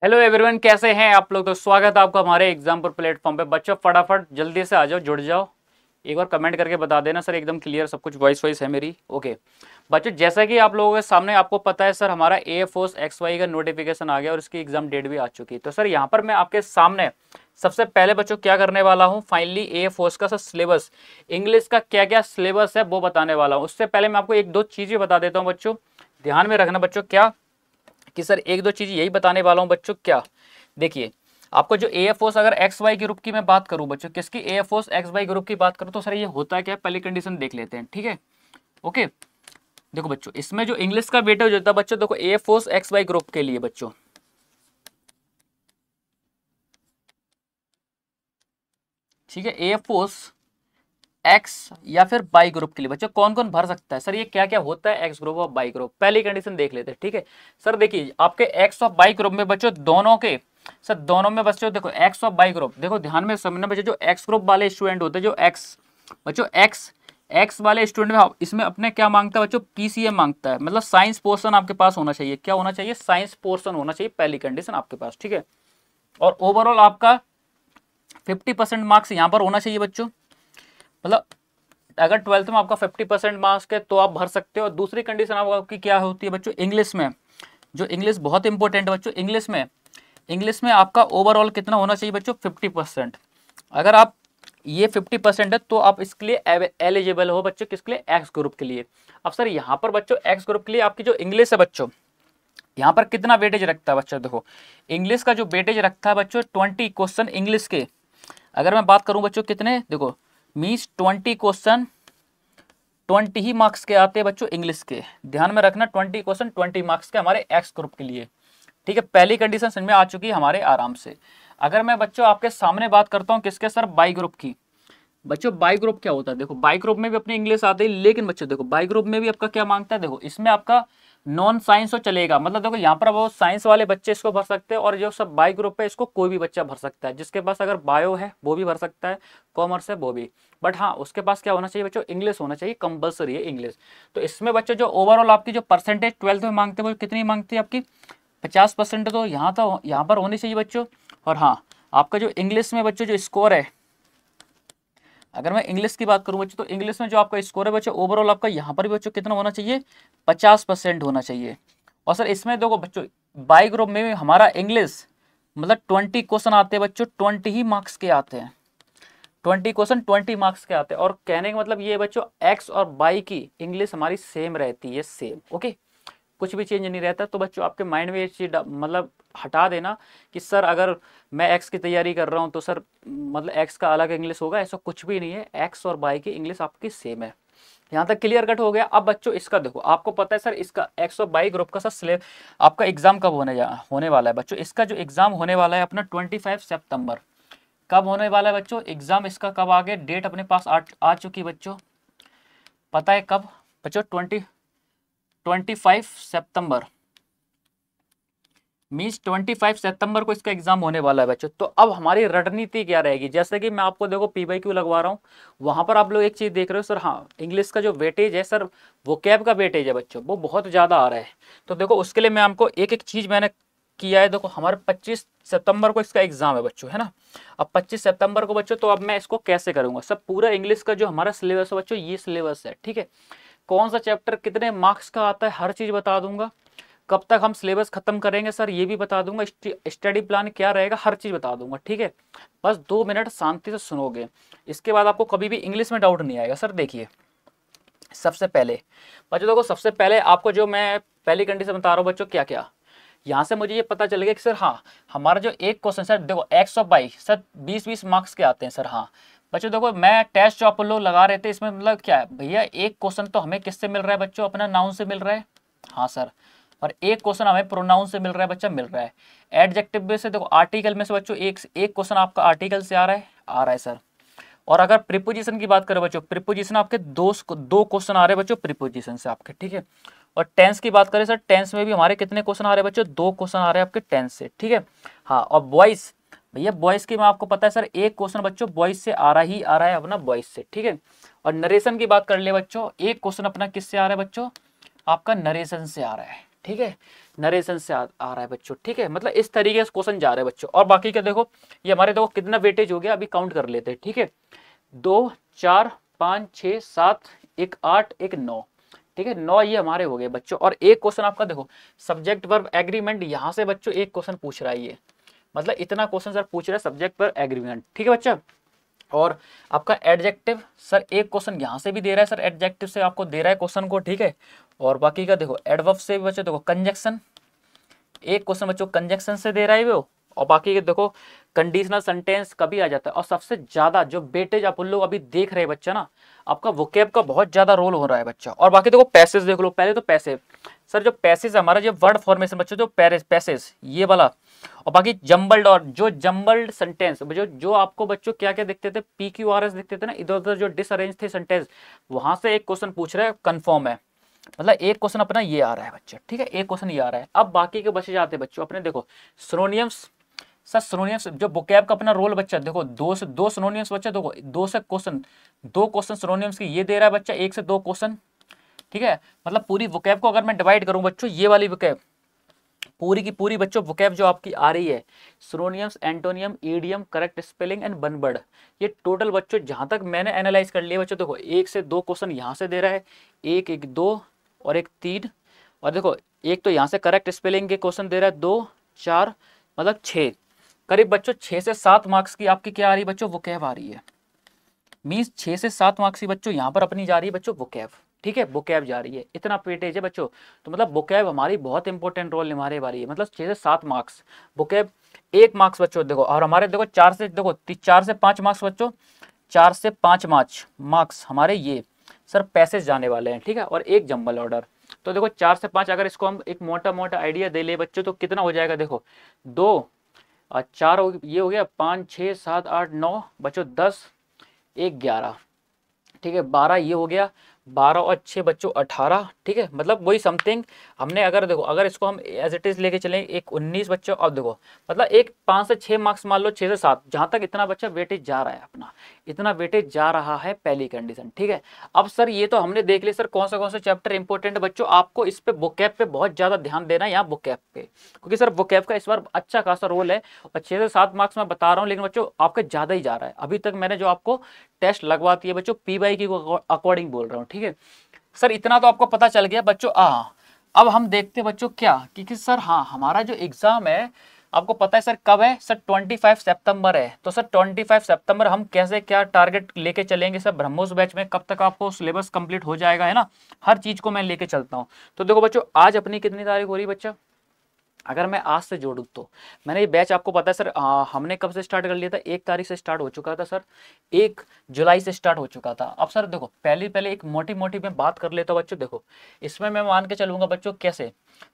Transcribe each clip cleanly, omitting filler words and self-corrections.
Hello everyone, कैसे हैं आप लोग। तो स्वागत है आपका हमारे एग्जाम पर प्लेटफॉर्म पे। बच्चों फटाफट जल्दी से आ जाओ, जुड़ जाओ। एक बार कमेंट करके बता देना सर, एकदम क्लियर सब कुछ, वॉइस है मेरी। ओके बच्चों, जैसा कि आप लोगों के सामने आपको पता है सर, हमारा ए फोर्स एक्स वाई का नोटिफिकेशन आ गया और इसकी एग्जाम डेट भी आ चुकी है। तो सर यहाँ पर मैं आपके सामने सबसे पहले बच्चों क्या करने वाला हूँ, फाइनली ए फोर्स का सर सिलेबस, इंग्लिश का क्या क्या सिलेबस है वो बताने वाला हूँ। उससे पहले मैं आपको एक दो चीज़ें बता देता हूँ बच्चों, ध्यान में रखना बच्चों। क्या कि सर एक दो चीज़ यही बताने वाला हूँ बच्चों। क्या देखिए, आपको जो ए फोर्स अगर एक्स वाई ग्रुप की मैं बात करूं बच्चों, किसकी ए फोर्स एक्स वाई ग्रुप की बात करूं, तो सर ये होता है क्या, पहली कंडीशन देख लेते हैं। ठीक है, ओके। देखो बच्चों, इसमें जो इंग्लिश का वेटेज होता है बच्चों, देखो air force X Y group के लिए बच्चों, ठीक है, ए फोर्स एक्स या फिर बाई ग्रुप के लिए बच्चों कौन कौन भर सकता है। सर ये क्या क्या होता है, एक्स ग्रुप और बाई ग्रुप। पहली कंडीशन देख लेते हैं। ठीक है सर, देखिए आपके एक्स और बाई ग्रुप में बच्चों दोनों के, सर दोनों में बच्चों देखो एक्स और बाई ग्रुप, देखो ध्यान में समझना बच्चों, जो एक्स ग्रुप वाले स्टूडेंट होते हैं, जो एक्स बच्चों एक्स एक्स वाले स्टूडेंट में इसमें अपने क्या मांगता है बच्चों, पीसीएम मांगता है, मतलब साइंस पोर्शन आपके पास होना चाहिए। क्या होना चाहिए, साइंस पोर्शन होना चाहिए, पहली कंडीशन आपके पास। ठीक है, और ओवरऑल आपका 50% मार्क्स यहाँ पर होना चाहिए बच्चों, मतलब अगर 12th में आपका 50% मार्क्स है तो आप भर सकते हो। और दूसरी कंडीशन आपकी क्या होती है बच्चों, इंग्लिश में, जो इंग्लिश बहुत इंपॉर्टेंट है बच्चों, इंग्लिश में आपका ओवरऑल कितना होना चाहिए बच्चों, 50%। अगर आप ये 50% है तो आप इसके लिए एलिजिबल हो बच्चों, किसके लिए, एक्स ग्रुप के लिए। अब सर यहाँ पर बच्चों एक्स ग्रुप के लिए आपकी जो इंग्लिश है बच्चों, यहाँ पर कितना वेटेज रखता है बच्चों, देखो इंग्लिश का जो वेटेज रखता है बच्चों 20 क्वेश्चन इंग्लिश के। अगर मैं बात करूं बच्चों कितने, देखो मीन्स 20 क्वेश्चन 20 ही मार्क्स के आते हैं बच्चों इंग्लिश के। ध्यान में रखना, 20 क्वेश्चन 20 मार्क्स के हमारे एक्स ग्रुप के लिए। ठीक है, पहली कंडीशन समझ में आ चुकी है हमारे आराम से। अगर मैं बच्चों आपके सामने बात करता हूँ किसके, सर बाई ग्रुप की। बच्चों बाई ग्रुप क्या होता है, देखो बाई ग्रुप में भी अपनी इंग्लिश आती है, लेकिन बच्चों देखो बाई ग्रुप में भी आपका क्या मांगता है, देखो इसमें आपका नॉन साइंस हो चलेगा, मतलब देखो यहाँ पर वो साइंस वाले बच्चे इसको भर सकते हैं, और जो सब बाई ग्रुप है इसको कोई भी बच्चा भर सकता है, जिसके पास अगर बायो है वो भी भर सकता है, कॉमर्स है वो भी। बट हाँ, उसके पास क्या होना चाहिए बच्चों, इंग्लिश होना चाहिए, कंपलसरी है इंग्लिश। तो इसमें बच्चों जो ओवरऑल आपकी जो परसेंटेज 12th में मांगते हैं वो कितनी मांगती है आपकी, 50%। तो यहाँ पर होनी चाहिए बच्चों। और हाँ, आपका जो इंग्लिश में बच्चों जो स्कोर है, अगर मैं इंग्लिश की बात करूं बच्चों, तो इंग्लिश में जो आपका स्कोर है बच्चों, ओवरऑल आपका यहाँ पर भी बच्चों कितना होना चाहिए, 50% होना चाहिए। और सर इसमें देखो बच्चों, बाई ग्रुप में भी हमारा इंग्लिश मतलब 20 क्वेश्चन आते हैं बच्चों, 20 ही मार्क्स के आते हैं, 20 क्वेश्चन 20 मार्क्स के आते हैं। और कहने का मतलब ये बच्चों, एक्स और बाई की इंग्लिश हमारी सेम रहती है, सेम। ओके, कुछ भी चेंज नहीं रहता। तो बच्चों आपके माइंड में ये चीज़ मतलब हटा देना कि सर अगर मैं एक्स की तैयारी कर रहा हूँ तो सर मतलब एक्स का अलग इंग्लिश होगा, ऐसा कुछ भी नहीं है। एक्स और बाई की इंग्लिश आपकी सेम है। यहाँ तक क्लियर कट हो गया। अब बच्चों इसका देखो, आपको पता है सर इसका एक्स और बाई ग्रुप का सर आपका एग्जाम कब होने वाला है बच्चों। इसका जो एग्जाम होने वाला है अपना 25 सितंबर। कब होने वाला है बच्चों एग्जाम इसका, कब आ गया, डेट अपने पास आ चुकी बच्चों, पता है कब बच्चों, 25 सितंबर, मीन्स 25 सितंबर को इसका एग्जाम होने वाला है बच्चों। तो अब हमारी रणनीति क्या रहेगी, जैसे कि मैं आपको देखो पी वाई क्यू लगवा रहा हूँ, वहां पर आप लोग एक चीज देख रहे हो सर, हाँ इंग्लिश का जो वेटेज है सर, वो कैब का वेटेज है बच्चों, वो बहुत ज्यादा आ रहा है। तो देखो उसके लिए मैं आपको एक एक चीज मैंने किया है। देखो हमारे 25 सितंबर को इसका एग्जाम है बच्चों, है ना। अब 25 सितंबर को बच्चों, तो अब मैं इसको कैसे करूंगा, सब पूरा इंग्लिश का जो हमारा सिलेबस है बच्चों, ये सिलेबस है। ठीक है, कौन सा चैप्टर कितने मार्क्स का आता है हर चीज बता दूंगा, कब तक हम सिलेबस खत्म करेंगे सर ये भी बता दूंगा, स्टडी प्लान क्या रहेगा हर चीज बता दूंगा। ठीक है, बस 2 मिनट शांति से सुनोगे, इसके बाद आपको कभी भी इंग्लिश में डाउट नहीं आएगा। सर देखिए, सबसे पहले बच्चों देखो, सबसे पहले आपको जो मैं पहली कंडीशन बता रहा हूँ बच्चों, क्या क्या यहाँ से मुझे ये पता चल गया कि सर हाँ, हमारा जो एक क्वेश्चन सर देखो एक्स और बाई सर 20-20 मार्क्स के आते हैं सर। हाँ बच्चों देखो, मैं टेस्ट जो आप लोग लगा रहे थे इसमें मतलब क्या है भैया, एक क्वेश्चन तो हमें किससे मिल रहा है बच्चों, अपना नाउन से मिल रहा है। हाँ सर, और एक क्वेश्चन हमें प्रोनाउन से मिल रहा है बच्चा, मिल रहा है। एडजेक्टिव में से देखो, आर्टिकल में से बच्चों एक क्वेश्चन आपका आर्टिकल से आ रहा है सर। और अगर प्रीपोजिशन की बात करें बच्चों, प्रीपोजिशन आपके दो क्वेश्चन आ रहे हैं बच्चों प्रीपोजिशन से आपके। ठीक है, और टेंस की बात करें सर, टेंस में भी हमारे कितने क्वेश्चन आ रहे हैं बच्चों, 2 क्वेश्चन आ रहे हैं आपके टेंस से। ठीक है, हाँ और वॉइस, भैया वॉइस की मैं आपको पता है सर, एक क्वेश्चन बच्चों वॉइस से आ रहा है अपना, वॉइस से। ठीक है, और नरेशन की बात कर ले बच्चों, एक क्वेश्चन अपना किससे आ रहा है बच्चों, आपका नरेशन से आ रहा है। ठीक है, नरेशन से आ रहा है बच्चों, ठीक है, मतलब इस तरीके से क्वेश्चन जा रहे हैं बच्चों। और बाकी का देखो ये हमारे देखो कितना वेटेज हो गया, अभी काउंट कर लेते हैं, ठीक है, 2 4 5 6 7 1 8 1 9, ठीक है, 9 ये हमारे हो गए बच्चों। और एक क्वेश्चन आपका देखो सब्जेक्ट वर्ब एग्रीमेंट, यहाँ से बच्चों एक क्वेश्चन पूछ रहा है ये, मतलब इतना क्वेश्चन सर पूछ रहा है सब्जेक्ट वर्ब एग्रीमेंट, ठीक है बच्चा। और आपका एडजेक्टिव सर एक क्वेश्चन यहाँ से भी दे रहा है सर, एडजेक्टिव से आपको दे रहा है क्वेश्चन को, ठीक है। और बाकी का देखो एडवर्ब से भी बच्चों देखो कंजक्शन, एक क्वेश्चन बच्चों कंजक्शन से दे रहा है वो। और बाकी के देखो कंडीशनल सेंटेंस कभी आ जाता है। और सबसे ज्यादा जो वेटेज आप लोग अभी देख रहे हैं बच्चा ना, आपका वोकैब का बहुत ज्यादा रोल हो रहा है बच्चा। और बाकी देखो पैसेज देख लो, पहले तो पैसेज सर, जो पैसेज हमारा जो वर्ड फॉर्मेशन बच्चों, जो पैसेज ये वाला, और बाकी जम्बल्ड, और जो जम्बल्ड सेंटेंस जो आपको बच्चों क्या क्या दिखते थे, PQRS दिखते थे ना, इधर उधर जो डिसअरेंज थे सेंटेंस, वहां से एक क्वेश्चन पूछ रहा है, कंफर्म है, मतलब एक क्वेश्चन अपना ये आ रहा है बच्चा, ठीक है, एक क्वेश्चन ये आ रहा है। अब बाकी के बचे जाते हैं बच्चों अपने, देखो सिनोनियम्स सर, सिनोनियम्स जो वोकैब का अपना रोल बच्चा, देखो 2 से 2 सिनोनियम्स बच्चा, देखो 2 से क्वेश्चन, 2 क्वेश्चन सिनोनियम्स की ये दे रहा है बच्चा, 1 से 2 क्वेश्चन, ठीक है। मतलब पूरी वोकैब को अगर मैं डिवाइड करूं बच्चों, ये वाली वोकैब पूरी की पूरी बच्चों वोकैब जो आपकी आ रही है, synonyms, antonym, idiom, correct spelling and one word, ये टोटल बच्चों जहां तक मैंने एनालाइज कर लिया बच्चों, देखो 1 से 2 क्वेश्चन यहाँ से दे रहा है, एक 1 2 और एक 3, और देखो एक तो यहाँ से करेक्ट स्पेलिंग के क्वेश्चन दे रहा है 2 4, मतलब 6, करीब बच्चों 6 से 7 मार्क्स की आपकी क्या आ रही है बच्चों, वोकैब आ रही है। मीन्स 6 से 7 मार्क्स की बच्चों यहाँ पर अपनी जा रही है बच्चों वोकैब, ठीक है, वोकैब जा रही है, इतना पेटेज है बच्चों। तो मतलब वोकैब हमारी बहुत इंपॉर्टेंट रोल निभा रही है, मतलब 6 से 7 मार्क्स वोकैब, 1 मार्क्स बच्चों देखो। और हमारे देखो 4 से 5 मार्क्स बच्चों, 4 से 5 मार्क्स हमारे ये सर पैसेज जाने वाले हैं, ठीक है, और एक जंबल ऑर्डर। तो देखो 4 से 5 अगर इसको हम एक मोटा मोटा आइडिया दे ले बच्चों, तो कितना हो जाएगा, देखो 2 और 4 ये हो गया, 5 6 7 8 9 बच्चों, 10 1 11, ठीक है, 12 ये हो गया, 12 और 6 बच्चों 18, ठीक है, मतलब वही समथिंग हमने अगर देखो, अगर इसको हम एज इट इज लेके चलें, एक 19 बच्चों, अब देखो मतलब एक 5 से 6 मार्क्स मान लो, 6 से 7, जहां तक इतना बच्चा वेटेज जा रहा है अपना, इतना वेटेज जा रहा है पहली कंडीशन, ठीक है। अब सर ये तो हमने देख लिया सर कौन से चैप्टर इंपॉर्टेंट है बच्चों, आपको इस पे वोकैब पे बहुत ज्यादा ध्यान देना है यहाँ वोकैब पे, क्योंकि सर वोकैब का इस बार अच्छा खासा रोल है। और 6 से 7 मार्क्स मैं बता रहा हूँ, लेकिन बच्चों आपका ज्यादा ही जा रहा है। अभी तक मैंने जो आपको टेस्ट लगवाती है बच्चों, PY की अकॉर्डिंग बोल रहा हूँ, ठीक है सर, इतना तो आपको पता चल गया बच्चों। अब हम देखते हैं बच्चों क्या कि सर हाँ हमारा जो एग्जाम है, आपको पता है सर कब है सर, 25 सितंबर है। तो सर 25 सितंबर हम कैसे क्या टारगेट लेके चलेंगे सर ब्रह्मोस बैच में, कब तक आपको सिलेबस कंप्लीट हो जाएगा, है ना, हर चीज को मैं लेके चलता हूँ। तो देखो बच्चों आज अपनी कितनी तारीख हो रही है बच्चा, अगर मैं आज से जोड़ूँ तो मैंने ये बैच आपको पता है सर, हमने कब से स्टार्ट कर लिया था, 1 तारीख से स्टार्ट हो चुका था सर, 1 जुलाई से स्टार्ट हो चुका था। अब सर देखो पहले एक मोटी मैं बात कर लेता हूँ बच्चों। देखो इसमें मैं मान के चलूंगा बच्चों, कैसे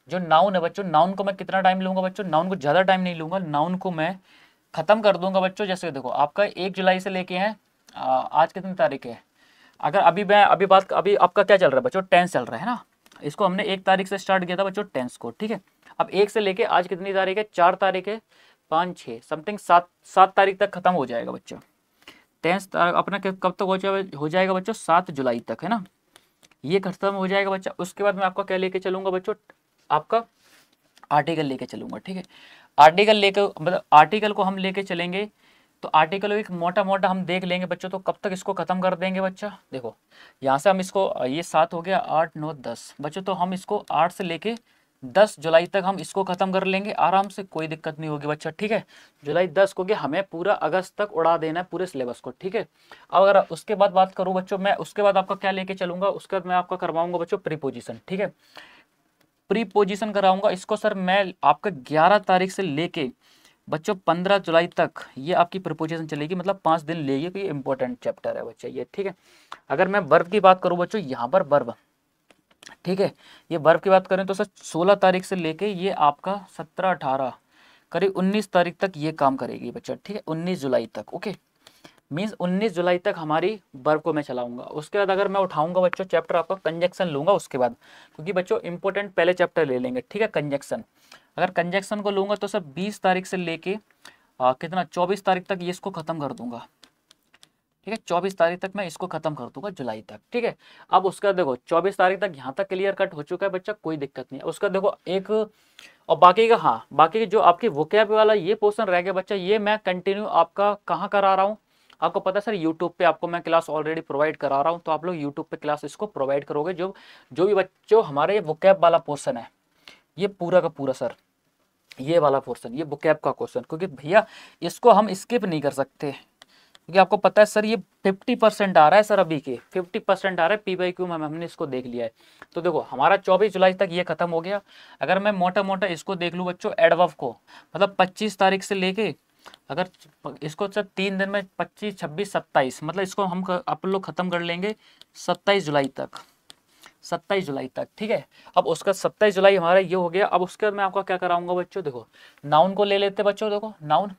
जो नाउन है बच्चों, नाउन को मैं कितना टाइम लूंगा बच्चों, नाउन को ज़्यादा टाइम नहीं लूंगा, नाउन को मैं खत्म कर दूंगा बच्चों। जैसे देखो आपका 1 जुलाई से लेके हैं आज कितनी तारीख है, अगर अभी आपका क्या चल रहा है बच्चों, 10 चल रहा है ना, इसको हमने 1 तारीख से स्टार्ट किया था बच्चों 10 को, ठीक है। अब 1 से लेके आज कितनी तारीख है, 4 तारीख है, 5 6 समथिंग 7 तारीख तक खत्म हो जाएगा बच्चों। 10 अपना कब तक हो जाएगा बच्चों, 7 जुलाई तक, है ना, ये खत्म हो जाएगा बच्चा। उसके बाद मैं आपका क्या लेके चलूंगा बच्चों, आपका आर्टिकल लेके चलूंगा, ठीक है। आर्टिकल लेकर मतलब आर्टिकल को हम लेके चलेंगे, तो आर्टिकल एक मोटा हम देख लेंगे बच्चों, तो कब तक इसको खत्म कर देंगे बच्चा। देखो यहाँ से हम इसको, ये 7 हो गया, 8 9 10 बच्चों, तो हम इसको 8 से लेके 10 जुलाई तक हम इसको खत्म कर लेंगे आराम से, कोई दिक्कत नहीं होगी बच्चा, ठीक है। जुलाई 10 को गया, हमें पूरा अगस्त तक उड़ा देना है पूरे सिलेबस को, ठीक है। अब अगर उसके बाद बात करूँ बच्चों, मैं उसके बाद आपका क्या लेके चलूंगा, उसके बाद मैं आपका करवाऊंगा बच्चों प्रीपोजिशन, ठीक है, प्रीपोजिशन कराऊंगा इसको सर मैं आपका 11 तारीख से लेके बच्चों 15 जुलाई तक ये आपकी प्रिपोजिशन चलेगी, मतलब 5 दिन लेगी, कि इंपॉर्टेंट चैप्टर है बच्चे ये, ठीक है। अगर मैं वर्ब की बात करूँ बच्चों, यहाँ पर वर्ब, ठीक है, ये वर्ब की बात करें तो सर 16 तारीख से लेके ये आपका 17 18 करीब 19 तारीख तक ये काम करेगी बच्चा, ठीक है, 19 जुलाई तक, ओके। मीन्स 19 जुलाई तक हमारी वर्ब को मैं चलाऊंगा। उसके बाद अगर मैं उठाऊंगा बच्चों चैप्टर आपका कंजक्शन लूंगा उसके बाद, क्योंकि बच्चों इंपॉर्टेंट पहले चैप्टर ले लेंगे, ठीक है, कंजक्शन। अगर कंजक्शन को लूंगा तो सर 20 तारीख से लेके कितना 24 तारीख तक ये इसको खत्म कर दूंगा, ठीक है, 24 तारीख तक मैं इसको खत्म कर दूंगा, जुलाई तक। ठीक है, अब उसका देखो 24 तारीख तक यहाँ तक क्लियर कट हो चुका है बच्चा, कोई दिक्कत नहीं है। उसका देखो एक और बाकी का, हाँ बाकी जो आपकी वोकैब वाला ये पोर्शन रह गया बच्चा, ये मैं कंटिन्यू आपका कहाँ करा रहा हूँ, आपको पता है सर यूट्यूब पे आपको मैं क्लास ऑलरेडी प्रोवाइड करा रहा हूँ, तो आप लोग यूट्यूब पे क्लास इसको प्रोवाइड करोगे। जो जो भी बच्चों हमारे वोकैब वाला पोर्शन है, ये पूरा का पूरा सर, ये वाला पोर्शन, ये वोकैब का क्वेश्चन, क्योंकि भैया इसको हम स्किप नहीं कर सकते, क्योंकि आपको पता है सर ये 50% आ रहा है सर, अभी के 50% आ रहा है PYQ में, हमने इसको देख लिया है। तो देखो हमारा 24 जुलाई तक ये खत्म हो गया। अगर मैं मोटा मोटा इसको देख लूँ बच्चों, एडवर्ब को मतलब 25 तारीख से लेके, अगर इसको सर 3 दिन में 25 26 27, मतलब इसको हम आप लोग खत्म कर लेंगे 27 जुलाई तक, 27 जुलाई तक। ठीक है, अब उसका 27 जुलाई हमारा ये हो गया। अब उसके बाद मैं आपका क्या कराऊंगा बच्चों, देखो नाउन को ले लेते बच्चों, देखो नाउन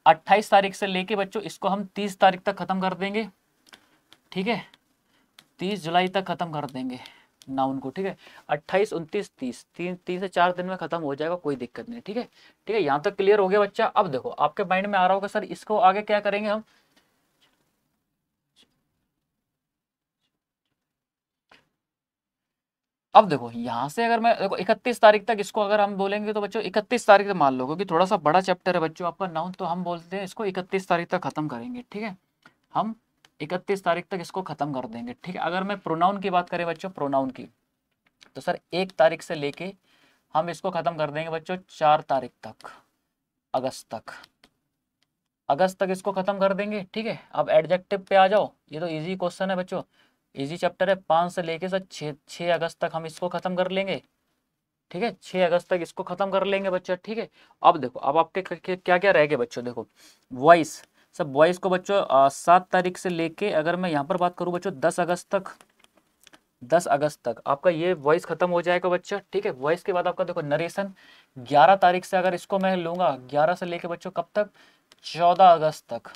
28 तारीख से लेके बच्चों इसको हम 30 तारीख तक खत्म कर देंगे। ठीक है, 30 जुलाई तक खत्म कर देंगे नाउन को। ठीक है, 28 29 30, 3 से 4 दिन में खत्म हो जाएगा, कोई दिक्कत नहीं। ठीक है, ठीक है, यहाँ तक क्लियर हो गया बच्चा। अब देखो आपके माइंड में आ रहा होगा सर इसको आगे क्या करेंगे हम। अब देखो यहाँ से अगर मैं देखो 31 तारीख तक इसको अगर हम बोलेंगे तो बच्चों 31 तारीख तक मान लो, क्योंकि थोड़ा सा बड़ा चैप्टर है बच्चों आपका नाउन, तो हम बोलते हैं इसको 31 तारीख तक खत्म करेंगे। ठीक है, हम 31 तारीख तक इसको खत्म कर देंगे। ठीक है, अगर मैं प्रोनाउन की बात करें बच्चों, प्रोनाउन की, तो सर 1 तारीख से लेके हम इसको खत्म कर देंगे बच्चों 4 तारीख तक, अगस्त तक, अगस्त तक इसको खत्म कर देंगे। ठीक है, अब एडजेक्टिव पे आ जाओ, ये तो इजी क्वेश्चन है बच्चों, इजी चैप्टर है। 5 से लेके सर 6 अगस्त तक हम इसको खत्म कर लेंगे। ठीक है, 6 अगस्त तक इसको खत्म कर लेंगे बच्चा। ठीक है, अब देखो अब आपके क्या क्या रह गए बच्चों, देखो वॉइस, सब वॉइस को बच्चों 7 तारीख से लेके अगर मैं यहाँ पर बात करूँ बच्चों 10 अगस्त तक, 10 अगस्त तक आपका ये वॉइस खत्म हो जाएगा बच्चा। ठीक है, वॉइस के बाद आपका देखो नरेशन 11 तारीख से अगर इसको मैं लूंगा, 11 से लेके बच्चों कब तक, 14 अगस्त तक,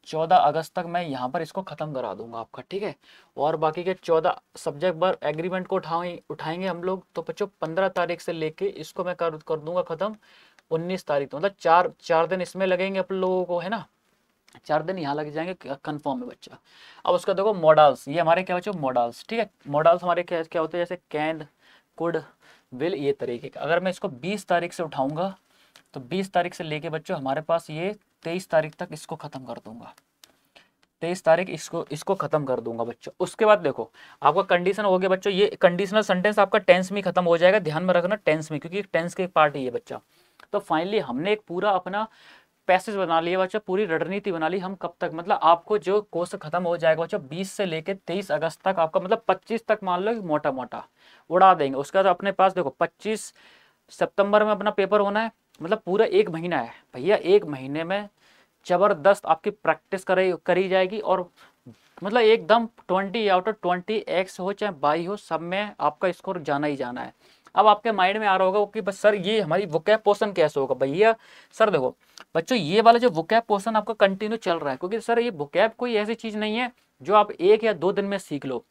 14 अगस्त तक मैं यहाँ पर इसको खत्म करा दूंगा आपका। ठीक है, और बाकी के 14 सब्जेक्ट पर एग्रीमेंट को उठाएंगे हम लोग, तो बच्चों 15 तारीख से लेके इसको मैं कर दूंगा खत्म 19 तारीख, तो मतलब चार दिन इसमें लगेंगे अपन लोगों को, है ना, 4 दिन यहाँ लग जाएंगे कंफर्म है बच्चा। अब उसका देखो मॉडल्स, ये हमारे क्या बच्चों मॉडल्स। ठीक है, मॉडल्स हमारे क्या क्या होते हैं, जैसे कैन, कुड, विल, ये तरीके का। अगर मैं इसको 20 तारीख से उठाऊंगा तो 20 तारीख से लेके बच्चों हमारे पास ये 23 तारीख तक इसको खत्म कर दूंगा, 23 तारीख इसको इसको खत्म कर दूंगा बच्चों। उसके बाद देखो आपका कंडीशन हो गया बच्चों, ये कंडीशनल सेंटेंस आपका टेंस में खत्म हो जाएगा, ध्यान में रखना टेंस में, क्योंकि टेंस के एक पार्ट ही है बच्चा। तो फाइनली हमने एक पूरा अपना पैसेज बना लिया बच्चा, पूरी रणनीति बना ली हम कब तक, मतलब आपको जो कोर्स खत्म हो जाएगा बच्चा 20 से लेके 23 अगस्त तक, आपका मतलब 25 तक मान लो मोटा मोटा उड़ा देंगे। उसके बाद अपने पास देखो 25 सितंबर में अपना पेपर होना है, मतलब पूरा 1 महीना है भैया, 1 महीने में जबरदस्त आपकी प्रैक्टिस करी जाएगी, और मतलब एकदम 20 आउट ऑफ 20 एक्स हो चाहे बाई हो, सब में आपका स्कोर जाना ही जाना है। अब आपके माइंड में आ रहा होगा कि बस सर ये हमारी वोकैब पोर्शन कैसे होगा भैया। सर देखो बच्चों ये वाला जो वोकैब पोर्शन आपका कंटिन्यू चल रहा है, क्योंकि सर ये वोकैब कोई ऐसी चीज नहीं है जो आप 1 या 2 दिन में सीख लो।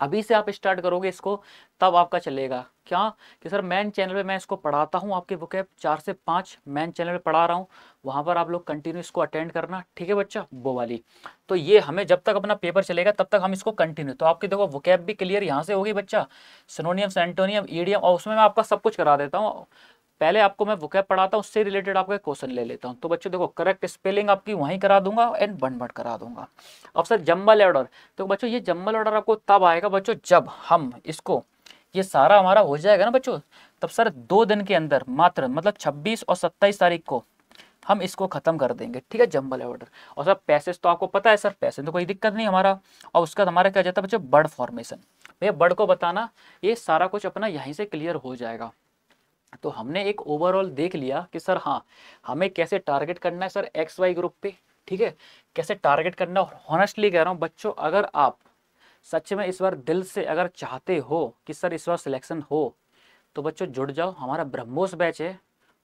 अभी से आप स्टार्ट करोगे इसको तब आपका चलेगा। क्या कि सर मेन चैनल पे मैं इसको पढ़ाता हूँ, आपके वोकैब 4 से 5 मेन चैनल पे पढ़ा रहा हूँ, वहाँ पर आप लोग कंटिन्यू इसको अटेंड करना। ठीक है बच्चा, वो वाली। तो ये हमें जब तक अपना पेपर चलेगा तब तक हम इसको कंटिन्यू, तो आपकी देखो वोकैब भी क्लियर यहाँ से होगी बच्चा, सिनोनियम, एंटोनियम, ईडियम, और उसमें मैं आपका सब कुछ करा देता हूँ। पहले आपको मैं वोकैब पढ़ाता हूँ, उससे रिलेटेड आपका क्वेश्चन ले लेता हूँ। तो बच्चों देखो करेक्ट स्पेलिंग आपकी वहीं करा दूंगा एंड वन वर्ड करा दूंगा। अब सर जम्बल ऑर्डर, तो बच्चों ये जम्बल ऑर्डर आपको तब आएगा बच्चों जब हम इसको, ये सारा हमारा हो जाएगा ना बच्चों, तब सर 2 दिन के अंदर मात्र, मतलब 26 और 27 तारीख को हम इसको खत्म कर देंगे। ठीक है, जम्बल ऑर्डर। और सर पैसेज तो आपको पता है सर, पैसेज तो कोई दिक्कत नहीं हमारा। और उसका हमारा क्या जाता है बच्चों, वर्ड फॉर्मेशन, भैया वर्ड को बताना, ये सारा कुछ अपना यहीं से क्लियर हो जाएगा। तो हमने एक ओवरऑल देख लिया कि सर हाँ हमें कैसे टारगेट करना है सर XY ग्रुप पे। ठीक है, कैसे टारगेट करना है। हॉनेस्टली कह रहा हूँ बच्चों, अगर आप सच में इस बार दिल से अगर चाहते हो कि सर इस बार सिलेक्शन हो, तो बच्चों जुड़ जाओ, हमारा ब्रह्मोस बैच है,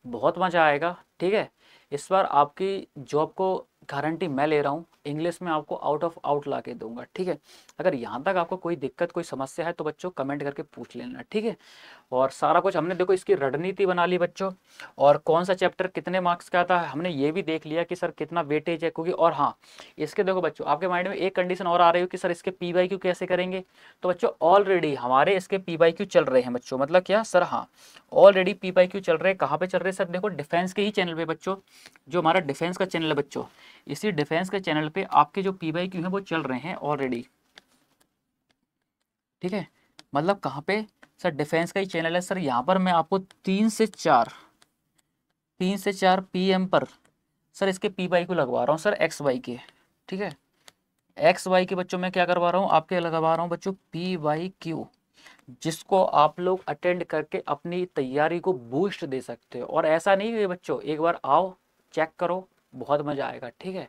बहुत मज़ा आएगा। ठीक है, इस बार आपकी जॉब को गारंटी मैं ले रहा हूँ, इंग्लिश में आपको आउट ऑफ आउट ला के दूंगा, ठीक है। अगर यहाँ तक आपको कोई दिक्कत कोई समस्या है तो बच्चों कमेंट करके पूछ लेना, ठीक है। और सारा कुछ हमने देखो इसकी रणनीति बना ली बच्चों, और कौन सा चैप्टर कितने मार्क्स का आता है हमने ये भी देख लिया कि सर कितना वेटेज है, क्योंकि और हाँ इसके देखो बच्चों आपके माइंड में एक कंडीशन और आ रही हो कि सर इसके पी वाई क्यू कैसे करेंगे। तो बच्चों ऑलरेडी हमारे इसके पी वाई क्यू चल रहे हैं बच्चों, मतलब क्या सर, हाँ ऑलरेडी पी वाई क्यू चल रहे हैं। कहाँ पे चल रहे हैं सर, देखो डिफेंस के ही चैनल पे बच्चों, जो हमारा डिफेंस का चैनल है बच्चों, इसी डिफेंस के चैनल पे आपके जो पी वाई क्यू हैं वो चल रहे हैं ऑलरेडी, ठीक है। मतलब कहाँ पे सर, डिफेंस का ही चैनल है सर। यहाँ पर मैं आपको 3 से 4 PM पर सर इसके पी वाई क्यू लगवा रहा हूँ सर, एक्स वाई के, ठीक है। एक्स वाई के बच्चों में क्या करवा रहा हूँ, आपके लगवा रहा हूँ बच्चों पी वाई क्यू, जिसको आप लोग अटेंड करके अपनी तैयारी को बूस्ट दे सकते हो। और ऐसा नहीं है बच्चों, एक बार आओ चेक करो, बहुत मज़ा आएगा, ठीक है।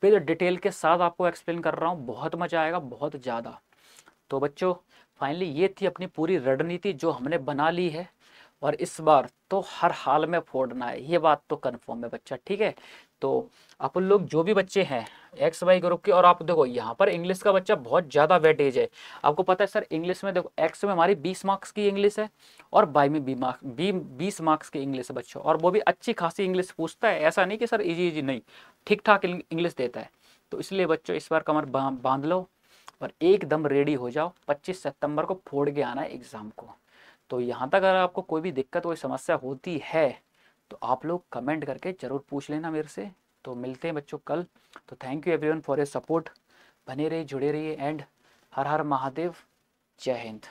फिर डिटेल के साथ आपको एक्सप्लेन कर रहा हूँ, बहुत मज़ा आएगा, बहुत ज़्यादा। तो बच्चों फाइनली ये थी अपनी पूरी रणनीति जो हमने बना ली है, और इस बार तो हर हाल में फोड़ना है, ये बात तो कन्फर्म है बच्चा, ठीक है। तो अपन लोग जो भी बच्चे हैं एक्स वाई ग्रुप के, और आप देखो यहाँ पर इंग्लिश का बच्चा बहुत ज़्यादा वेटेज है। आपको पता है सर, इंग्लिश में देखो एक्स में हमारी 20 मार्क्स की इंग्लिश है, और वाई में 20 मार्क्स की इंग्लिश है बच्चों, और वो भी अच्छी खासी इंग्लिश पूछता है, ऐसा नहीं कि सर इजी इजी, नहीं, ठीक ठाक इंग्लिश देता है। तो इसलिए बच्चों इस बार कमर बांध लो और एकदम रेडी हो जाओ, 25 सितंबर को फोड़ के आना है एग्ज़ाम को। तो यहाँ तक अगर आपको कोई भी दिक्कत कोई समस्या होती है तो आप लोग कमेंट करके ज़रूर पूछ लेना मेरे से। तो मिलते हैं बच्चों कल। तो thank you everyone for your support, बने रहिए जुड़े रहिए, एंड हर हर महादेव, जय हिंद।